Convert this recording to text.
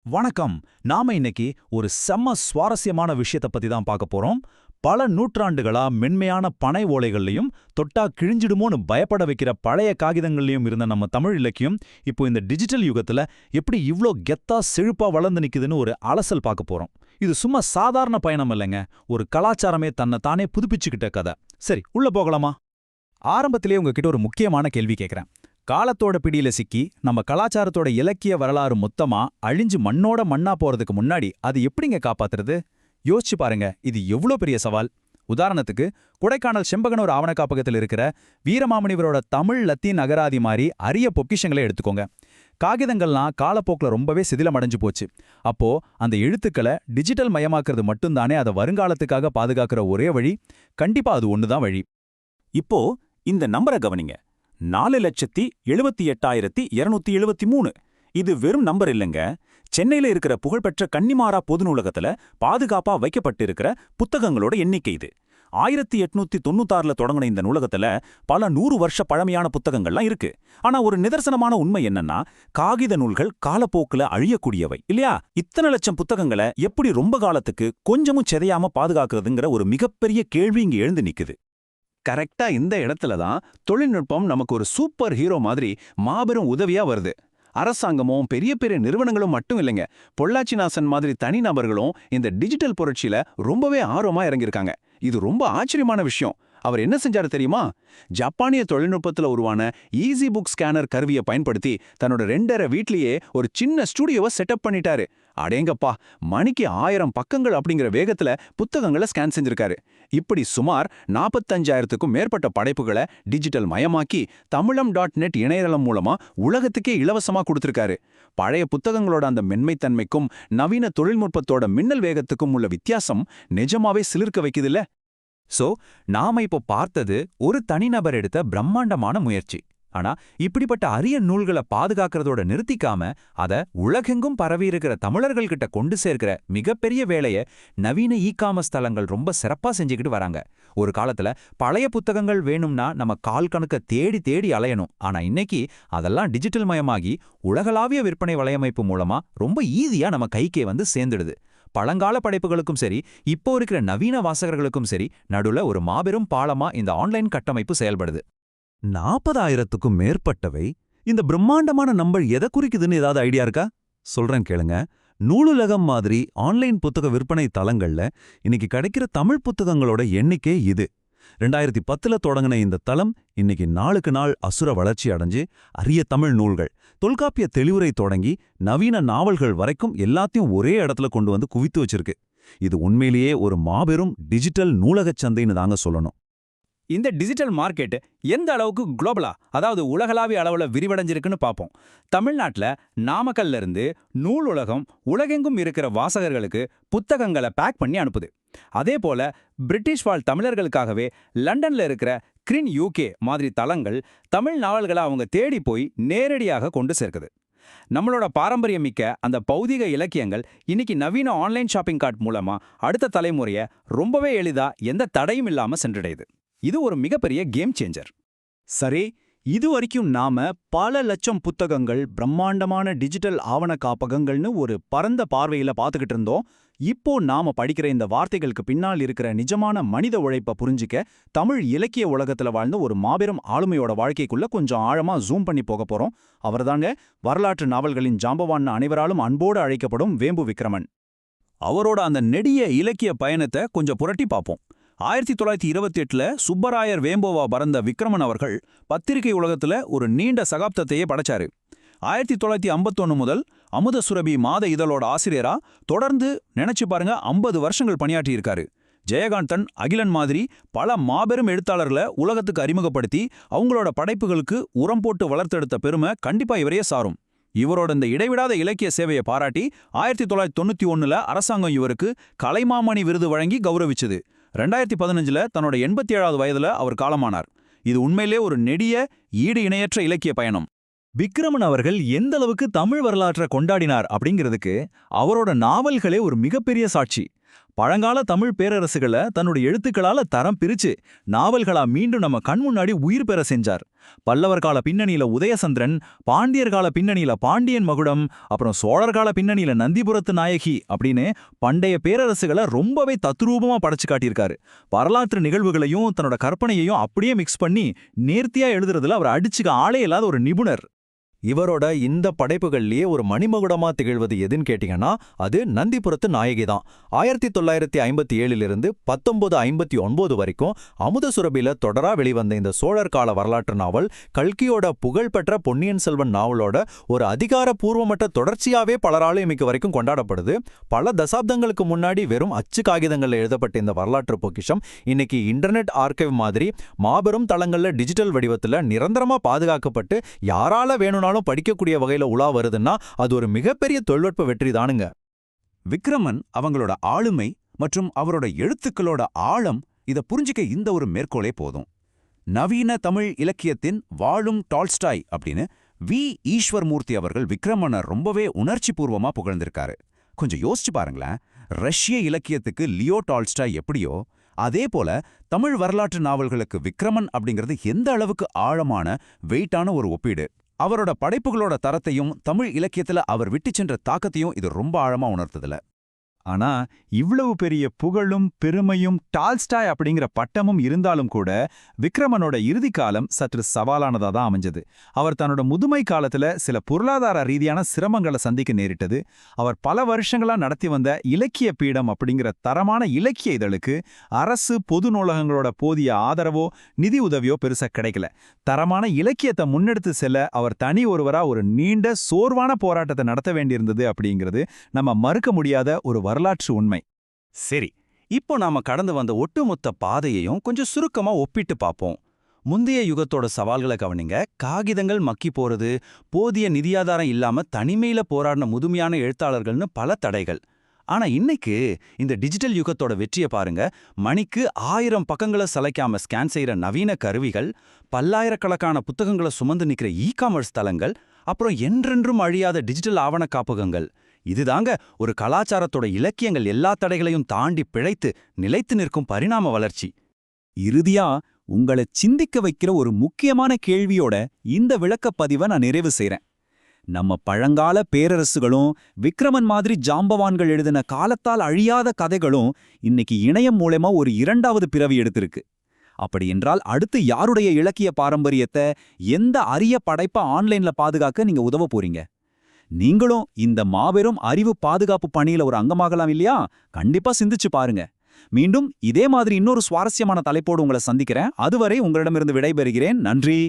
வணக்கம். நாம இன்னைக்கு ஒரு செம்ம சுவாரஸ்யமான விஷயத்தை பத்தி தான் பார்க்க போறோம். பல நூற்றாண்டுகளா மென்மையான பனை ஓலைகள்லயும் தொட்டா கிழிஞ்சிடுமோன்னு பயப்பட வைக்கிற பழைய காகிதங்கள்லயும் இருந்த நம்ம தமிழ் இலக்கியம் இப்போ இந்த டிஜிட்டல் யுகத்துல எப்படி இவ்ளோ கெத்தா செழிப்பா வளர்ந்து நிக்குதுன்னு ஒரு அலசல் பார்க்க போறோம். இது சும்மா சாதாரண பயணம் இல்லைங்க, ஒரு கலாச்சாரமே தன்னை தானே புதுப்பிச்சுக்கிட்ட கதை. சரி, உள்ள போகலாமா? ஆரம்பத்திலே உங்ககிட்ட ஒரு முக்கியமான கேள்வி கேட்கிறேன். காலத்தோட பிடியில சிக்கி நம்ம கலாச்சாரத்தோட இலக்கிய வரலாறு மொத்தமா அழிஞ்சு மண்ணோட மண்ணா போறதுக்கு முன்னாடி அது எப்படிங்க காப்பாத்துறது? யோசிச்சு பாருங்க, இது எவ்வளோ பெரிய சவால். உதாரணத்துக்கு, கொடைக்கானல் செம்பகனூர் ஆவண காப்பகத்தில் இருக்கிற வீரமாமுனிவரோட தமிழ் லத்தீன் அகராதி மாதிரி அரிய பொக்கிஷங்களை எடுத்துக்கோங்க. காகிதங்கள்லாம் காலப்போக்கில் ரொம்பவே சிதிலமடைஞ்சு போச்சு. அப்போ அந்த எழுத்துக்களை டிஜிட்டல் மயமாக்குறது மட்டும்தானே அதை வருங்காலத்துக்காக பாதுகாக்கிற ஒரே வழி? கண்டிப்பா அது ஒண்ணுதான் வழி. இப்போ இந்த நம்பரை கவனிங்க. 4,78,273. இது வெறும் நம்பர் இல்லைங்க. சென்னையில இருக்கிற புகழ்பெற்ற கன்னிமாரா பொது நூலகத்துல பாதுகாப்பா வைக்கப்பட்டிருக்கிற புத்தகங்களோட எண்ணிக்கை இது. 1896ல தொடங்கின இந்த நூலகத்துல பல 100 வருஷ பழமையான புத்தகங்கள்லாம் இருக்கு. ஆனா ஒரு நிதர்சனமான உண்மை என்னன்னா, காகித நூல்கள் காலப்போக்குல அழியக்கூடியவை இல்லையா? இத்தனை லட்சம் புத்தகங்களை எப்படி ரொம்ப காலத்துக்கு கொஞ்சமும் சிதையாம பாதுகாக்கிறதுங்கிற ஒரு மிகப்பெரிய கேள்வி இங்க எழுந்து நிக்குது. கரெக்டா இந்த இடத்துல தான் தொழில்நுட்பம் நமக்கு ஒரு சூப்பர் ஹீரோ மாதிரி மாபெரும் உதவியா வருது. அரசாங்கமும் பெரிய பெரிய நிறுவனங்களும் மட்டும் இல்லைங்க, பொள்ளாச்சிநாசன் மாதிரி தனிநபர்களும் இந்த டிஜிட்டல் புரட்சியில ரொம்பவே ஆர்வமா இறங்கியிருக்காங்க. இது ரொம்ப ஆச்சரியமான விஷயம். அவர் என்ன செஞ்சாரு தெரியுமா? ஜப்பானிய தொழில்நுட்பத்துல உருவான ஈஸி புக் ஸ்கேனர் கருவியை பயன்படுத்தி தன்னோட 2.5 வீட்லயே ஒரு சின்ன ஸ்டுடியோவை செட்டப் பண்ணிட்டாரு. அடேங்கப்பா, மணிக்கு 1000 பக்கங்கள் அப்படிங்கிற வேகத்துல புத்தகங்களை ஸ்கேன் செஞ்சிருக்காரு. இப்படி சுமார் 45,000க்கும் மேற்பட்ட படைப்புகளை டிஜிட்டல் மயமாக்கி தமிழம்.net இணையதளம் மூலமா உலகத்துக்கே இலவசமா கொடுத்திருக்காரு. பழைய புத்தகங்களோட அந்த மென்மைத்தன்மைக்கும் நவீன தொழில்நுட்பத்தோட மின்னல் வேகத்துக்கும் உள்ள வித்தியாசம் நிஜமாவே சிலிர்க்க வைக்குதுல்ல. சோ, நாம இப்போ பார்த்தது ஒரு தனிநபர் எடுத்த பிரம்மாண்டமான முயற்சி. ஆனா இப்படிப்பட்ட அரிய நூல்களை பாதுகாக்கிறதோட நிறுத்திக்காம அத உலகெங்கும் பரவி இருக்கிற தமிழர்கள் கிட்ட கொண்டு சேர்க்கிற மிகப்பெரிய வேலையை நவீன காமர்ஸ் தளங்கள் ரொம்ப சிறப்பா செஞ்சுக்கிட்டு வராங்க. ஒரு காலத்துல பழைய புத்தகங்கள் வேணும்னா நம்ம கால் கணக்க தேடி தேடி அலையணும். ஆனா இன்னைக்கு அதெல்லாம் டிஜிட்டல் மயமாகி உலகளாவிய விற்பனை வலையமைப்பு மூலமா ரொம்ப ஈஸியா நம்ம கைக்கே வந்து சேர்ந்துடுது. பழங்கால படைப்புகளுக்கும் சரி, இப்போ இருக்கிற நவீன வாசகர்களுக்கும் சரி நடுவுல ஒரு மாபெரும் பாலமா இந்த ஆன்லைன் கட்டமைப்பு செயல்படுது. 40,000க்கும் மேற்பட்டவை. இந்த பிரம்மாண்டமான நம்பர் எதை குறிக்குதுன்னு ஏதாவது ஐடியா இருக்கா? சொல்றேன் கேளுங்க. நூலுலகம் மாதிரி ஆன்லைன் புத்தக விற்பனை தளங்கள்ல இன்னைக்கு கிடைக்கிற தமிழ் புத்தகங்களோட எண்ணிக்கை இது. 2010ல தொடங்கின இந்த தளம் இன்னைக்கு நாளுக்கு நாள் அசுர வளர்ச்சி அடைஞ்சு அரிய தமிழ் நூல்கள், தொல்காப்பிய தெளிவுரை தொடங்கி நவீன நாவல்கள் வரைக்கும் எல்லாத்தையும் ஒரே இடத்துல கொண்டு வந்து குவித்து வச்சிருக்கு. இது உண்மையிலேயே ஒரு மாபெரும் டிஜிட்டல் நூலகச் சந்தைன்னு தாங்க சொல்லணும். இந்த டிஜிட்டல் மார்க்கெட் எந்த அளவுக்கு குளோபலா, அதாவது உலகளாவிய அளவுல விரிவடைஞ்சிருக்குன்னு பார்ப்போம். தமிழ்நாட்டில் நாமக்கல்ல இருந்து நூலுலகம் உலகெங்கும் இருக்கிற வாசகர்களுக்கு புத்தகங்களை பேக் பண்ணி அனுப்புது. அதே போல பிரிட்டிஷ் வாழ் தமிழர்களுக்காகவே லண்டன்ல இருக்கிற கிரின் யூகே மாதிரி தளங்கள் தமிழ் நாவல்களை அவங்க தேடி போய் நேரடியாக கொண்டு சேர்க்குது. நம்மளோட பாரம்பரியமிக்க அந்த பௌதிக இலக்கியங்கள் இன்னைக்கு நவீன ஆன்லைன் ஷாப்பிங் கார்ட் மூலமா அடுத்த தலைமுறையை ரொம்பவே எளிதா எந்த தடையும் இல்லாம சென்றடையுது. இது ஒரு மிகப்பெரிய கேம் சேஞ்சர். சரி, இது வரைக்கும் நாம பல லட்சம் புத்தகங்கள், பிரம்மாண்டமான டிஜிட்டல் ஆவண காப்பகங்கள்னு ஒரு பரந்த பார்வையில பார்த்துக்கிட்டு இருந்தோம். இப்போ நாம படிக்கிற இந்த வார்த்தைகளுக்கு பின்னால் இருக்கிற நிஜமான மனித உழைப்பை புரிஞ்சிக்க தமிழ் இலக்கிய உலகத்துல வாழ்ந்த ஒரு மாபெரும் ஆளுமையோட வாழ்க்கைக்குள்ள கொஞ்சம் ஆழமா ஜூம் பண்ணி போக போறோம். அவர்தாங்க வரலாற்று நாவல்களின் ஜாம்பவான் அனைவராலும் அன்போடு அழைக்கப்படும் வேம்பு விக்ரமன். அவரோட அந்த நெடிய இலக்கிய பயணத்தை கொஞ்சம் புரட்டி பார்ப்போம். 1928ல சுப்பராயர் வேம்போவா பறந்த விக்ரமன் அவர்கள் பத்திரிகை உலகத்துல ஒரு நீண்ட சகாப்தத்தையே படைச்சாரு. 1951 முதல் அமுத சுரபி மாத இதழோட ஆசிரியரா தொடர்ந்து நினைச்சு பாருங்க 50 வருஷங்கள் பணியாற்றி இருக்காரு. ஜெயகாந்தன், அகிலன் மாதிரி பல மாபெரும் எழுத்தாளர்களை உலகத்துக்கு அறிமுகப்படுத்தி அவங்களோட படைப்புகளுக்கு உரம் போட்டு வளர்த்தெடுத்த பெருமை கண்டிப்பா இவரையே சாரும். இவரோட இந்த இடைவிடாத இலக்கிய சேவையை பாராட்டி 1991ல அரசாங்கம் இவருக்கு கலைமாமணி விருது வழங்கி கௌரவிச்சது. 2015ல தன்னோட 87வது வயதுல அவர் காலமானார். இது உண்மையிலே ஒரு நெடிய ஈடு இணையற்ற இலக்கிய பயணம். விக்ரமன் அவர்கள் எந்த அளவுக்கு தமிழ் வரலாற்றை கொண்டாடினார் அப்படிங்கிறதுக்கு அவரோட நாவல்களே ஒரு மிகப்பெரிய சாட்சி. பழங்கால தமிழ் பேரரசுகளை தன்னுடைய எழுத்துக்களால தரம் பிரிச்சு நாவல்களா மீண்டும் நம்ம கண் முன்னாடி உயிர் பெற செஞ்சார். பல்லவர் கால பின்னணியில உதயசந்திரன், பாண்டியர் கால பின்னணியில பாண்டியன் மகுடம், அப்புறம் சோழர் கால பின்னணியில நந்திபுரத்து நாயகி அப்படின்னு பண்டைய பேரரசுகளை ரொம்பவே தத்ரூபமா படைச்சு காட்டியிருக்காரு. வரலாற்று நிகழ்வுகளையும் தன்னோட கற்பனையையும் அப்படியே மிக்ஸ் பண்ணி நேர்த்தியா எழுதுறதுல அவர் அடிச்சுக்க ஆளே இல்லாத ஒரு நிபுணர். இவரோட இந்த படைப்புகள்லயே ஒரு மணிமகுடமா திகழ்வது எதுன்னு கேட்டீங்கன்னா அது நந்திபுரத்து நாயகி தான். 1957 1959 வரைக்கும் அமுதசுரபில தொடரா வெளிவந்த இந்த சோழர் கால வரலாற்று நாவல் கல்கியோட புகழ்பெற்ற பொன்னியின் செல்வன் நாவலோட ஒரு அதிகாரப்பூர்வமற்ற தொடர்ச்சியாவே பலராலும் இன்னைக்கு வரைக்கும் கொண்டாடப்படுது. பல தசாப்தங்களுக்கு முன்னாடி வெறும் அச்சு காகிதங்கள்ல எழுதப்பட்ட இந்த வரலாற்று பொக்கிஷம் இன்னைக்கு இன்டர்நெட் ஆர்கைவ் மாதிரி மாபெரும் தளங்கள்ல டிஜிட்டல் வடிவத்துல நிரந்தரமா பாதுகாக்கப்பட்டு யாரால வேணும்னா படிக்கக்கூடிய வகையில உலா வருதுன்னா அது ஒரு மிகப்பெரிய தொழில்நுட்ப வெற்றி தானுங்க. விக்ரமன் அவங்களோட ஆளுமை மற்றும் அவரோட எழுத்துக்களோட ஆழம் இத புரிஞ்சிக்க இந்த ஒரு மேற்கோளே போதும். நவீன தமிழ் இலக்கியத்தின் வாழும் டால்ஸ்டாய் அப்படின்னு வி. ஈஸ்வர்மூர்த்தி அவர்கள் விக்ரமனை ரொம்பவே உணர்ச்சிபூர்வமா புகழ்ந்திருக்காரு. கொஞ்சம் யோசிச்சு பாருங்களேன். ரஷ்ய இலக்கியத்துக்கு லியோ டால்ஸ்டாய் எப்படியோ அதே போல தமிழ் வரலாற்று நாவல்களுக்கு விக்ரமன் அப்படிங்கிறது எந்த அளவுக்கு ஆழமான வெயிட்டான ஒரு ஒப்பீடு. அவரோட படைப்புகளோட தரத்தையும் தமிழ் இலக்கியத்துல அவர் விட்டு சென்ற தாக்கத்தையும் இது ரொம்ப ஆழமா உணர்த்ததுல. ஆனா இவ்வளவு பெரிய புகழும் பெருமையும் டால்ஸ்டாய் அப்படிங்கிற பட்டமும் இருந்தாலும் கூட விக்ரமனோட இறுதி காலம் சற்று சவாலானதா தான் அமைஞ்சது. அவர் தன்னோட முதுமை காலத்துல சில பொருளாதார ரீதியான சிரமங்களை சந்திக்க நேரிட்டது. அவர் பல வருஷங்களா நடத்தி வந்த இலக்கிய பீடம் அப்படிங்கிற தரமான இலக்கிய இதழுக்கு அரசு பொது நூலகங்களோட போதிய ஆதரவோ நிதி உதவியோ பெருசா கிடைக்கல. தரமான இலக்கியத்தை முன்னெடுத்து செல்ல அவர் தனி ஒருவரா ஒரு நீண்ட சோர்வான போராட்டத்தை நடத்த வேண்டியிருந்தது அப்படிங்கிறது நம்ம மறுக்க முடியாத ஒரு வரலாற்று உண்மை. சரி, இப்போ நாம கடந்து வந்த ஒட்டுமொத்த பாதையையும் கொஞ்சம் சுருக்கமா ஒப்பிட்டு பார்ப்போம். முந்தைய யுகத்தோட சவால்களை கவனிங்க. காகிதங்கள் மக்கி போறது, போதிய நிதியாதாரம் இல்லாம தனிமையில போராடின முதுமையான எழுத்தாளர்கள்னு பல தடைகள். ஆனா இன்னைக்கு இந்த டிஜிட்டல் யுகத்தோட வெற்றியை பாருங்க. மணிக்கு 1000 பக்கங்களை சலைக்காம ஸ்கேன் செய்யற நவீன கருவிகள், பல்லாயிரக்கணக்கான புத்தகங்களை சுமந்து நிக்கிற இ-காமர்ஸ் தளங்கள், அப்புறம் என்றென்றும் அழியாத டிஜிட்டல் ஆவண காப்பகங்கள். இதுதாங்க ஒரு கலாச்சாரத்தோட இலக்கியங்கள் எல்லா தடைகளையும் தாண்டி பிழைத்து நிலைத்து நிற்கும் பரிணாம வளர்ச்சி. இறுதியா உங்களை சிந்திக்க வைக்கிற ஒரு முக்கியமான கேள்வியோட இந்த விளக்கப்பதிவை நான் நிறைவு செய்றேன். நம்ம பழங்கால பேரரசுகளும் விக்ரமன் மாதிரி ஜாம்பவான்கள் எழுதின காலத்தால் அழியாத கதைகளும் இன்னைக்கு இணையம் மூலமா ஒரு 2வது பிறவி எடுத்திருக்கு. அப்படி என்றால் அடுத்து யாருடைய இலக்கிய பாரம்பரியத்தை, எந்த அரிய படைப்பை ஆன்லைன்ல பாதுகாக்க நீங்க உதவ போறீங்க? நீங்களும் இந்த மாபெரும் அறிவு பாதுகாப்பு பணியில ஒரு அங்கமாகலாம் இல்லையா? கண்டிப்பா சிந்திச்சு பாருங்க. மீண்டும் இதே மாதிரி இன்னொரு சுவாரஸ்யமான தலைப்போடு உங்களை சந்திக்கிறேன். அதுவரை உங்களிடமிருந்து விடைபெறுகிறேன். நன்றி.